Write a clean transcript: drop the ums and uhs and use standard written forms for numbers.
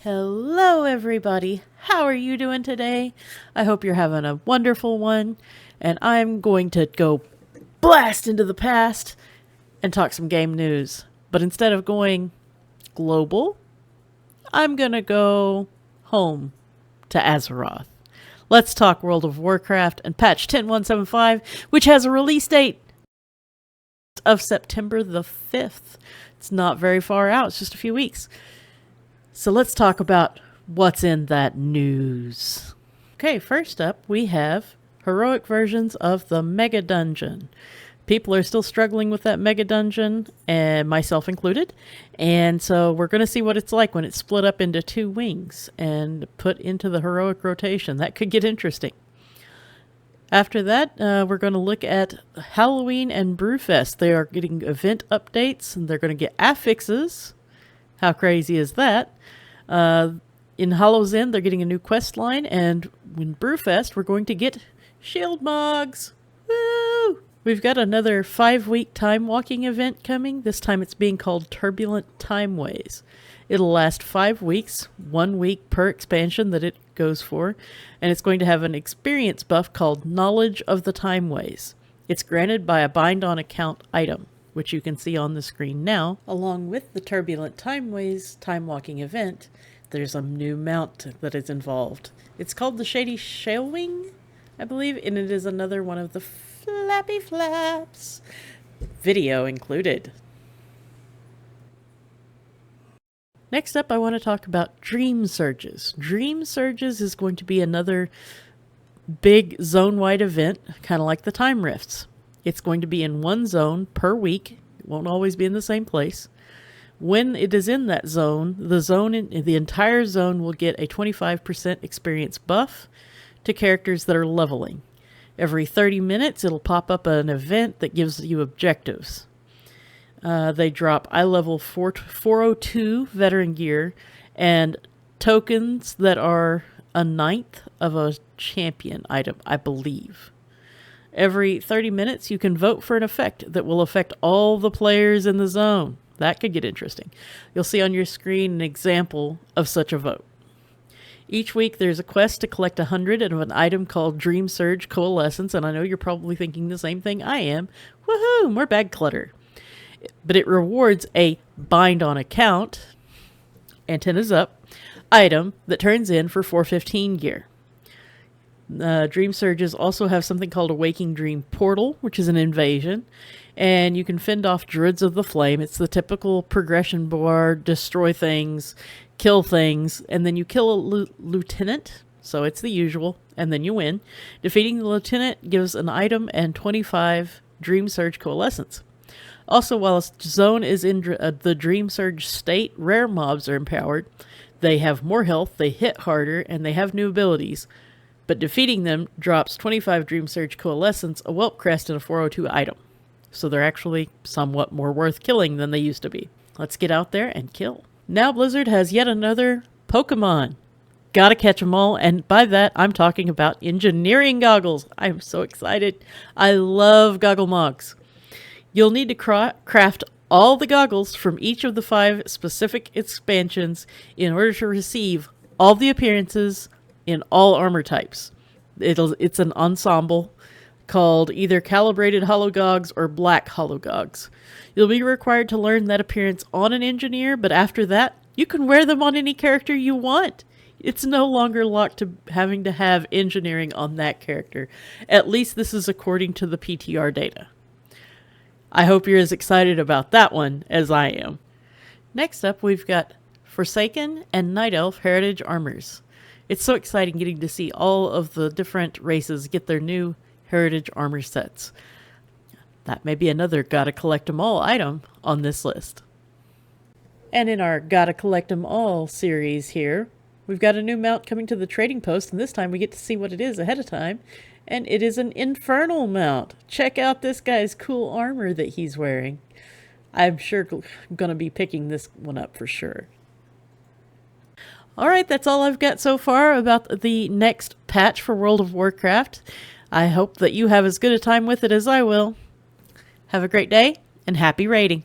Hello, everybody. How are you doing today? I hope you're having a wonderful one. And I'm going to go blast into the past and talk some game news. But instead of going global, I'm going to go home to Azeroth. Let's talk World of Warcraft and patch 10.175, which has a release date of September the 5th. It's not very far out. It's just a few weeks. So let's talk about what's in that news. Okay, first up, we have heroic versions of the Mega Dungeon. People are still struggling with that Mega Dungeon, and myself included. And so we're going to see what it's like when it's split up into two wings and put into the heroic rotation. That could get interesting. After that, we're going to look at Halloween and Brewfest. They are getting event updates, and they're going to get affixes. How crazy is that? In Hollow's End, they're getting a new quest line, and in Brewfest, we're going to get shield mugs. Woo! We've got another 5-week time walking event coming. This time it's being called Turbulent Timeways. It'll last 5 weeks, 1 week per expansion that it goes for, and it's going to have an experience buff called Knowledge of the Timeways. It's granted by a bind on account item, which you can see on the screen now. Along with the Turbulent Timeways time walking event, there's a new mount that is involved. It's called the Shady Shalewing, I believe, and it is another one of the Flappy Flaps. Video included. Next up, I want to talk about Dream Surges. Dream Surges is going to be another big zone-wide event, kind of like the Time Rifts. It's going to be in one zone per week. It won't always be in the same place. When it is in that zone, the entire zone will get a 25% experience buff to characters that are leveling. Every 30 minutes, it'll pop up an event that gives you objectives. They drop eye level 402 veteran gear and tokens that are a ninth of a champion item, I believe. Every 30 minutes, you can vote for an effect that will affect all the players in the zone. That could get interesting. You'll see on your screen an example of such a vote. Each week, there's a quest to collect 100 of an item called Dream Surge Coalescence, and I know you're probably thinking the same thing I am. Woohoo, more bag clutter. But it rewards a bind on account, antennas up, item that turns in for 415 gear. Dream Surges also have something called a Waking Dream Portal, which is an invasion, and you can fend off Druids of the Flame. It's the typical progression bar, destroy things, kill things, and then you kill a lieutenant, so it's the usual, and then you win. Defeating the lieutenant gives an item and 25 Dream Surge Coalescence. Also, while a zone is in the Dream Surge state, rare mobs are empowered. They have more health, they hit harder, and they have new abilities. But defeating them drops 25 Dream Surge Coalescence, a Whelp Crest, and a 402 item. So they're actually somewhat more worth killing than they used to be. Let's get out there and kill. Now Blizzard has yet another Pokemon. Gotta catch them all, and by that I'm talking about engineering goggles. I'm so excited. I love goggle mugs. You'll need to craft all the goggles from each of the 5 specific expansions in order to receive all the appearances in all armor types. It's an ensemble called either Calibrated Hologogs or Black Hologogs. You'll be required to learn that appearance on an engineer, but after that, you can wear them on any character you want. It's no longer locked to having to have engineering on that character. At least this is according to the PTR data. I hope you're as excited about that one as I am. Next up, we've got Forsaken and Night Elf Heritage Armors. It's so exciting getting to see all of the different races get their new Heritage Armor sets. That may be another Gotta Collect 'em All item on this list. And in our Gotta Collect 'em All series here, we've got a new mount coming to the trading post, and this time we get to see what it is ahead of time. And it is an Infernal mount. Check out this guy's cool armor that he's wearing. I'm sure going to be picking this one up for sure. Alright, that's all I've got so far about the next patch for World of Warcraft. I hope that you have as good a time with it as I will. Have a great day, and happy raiding!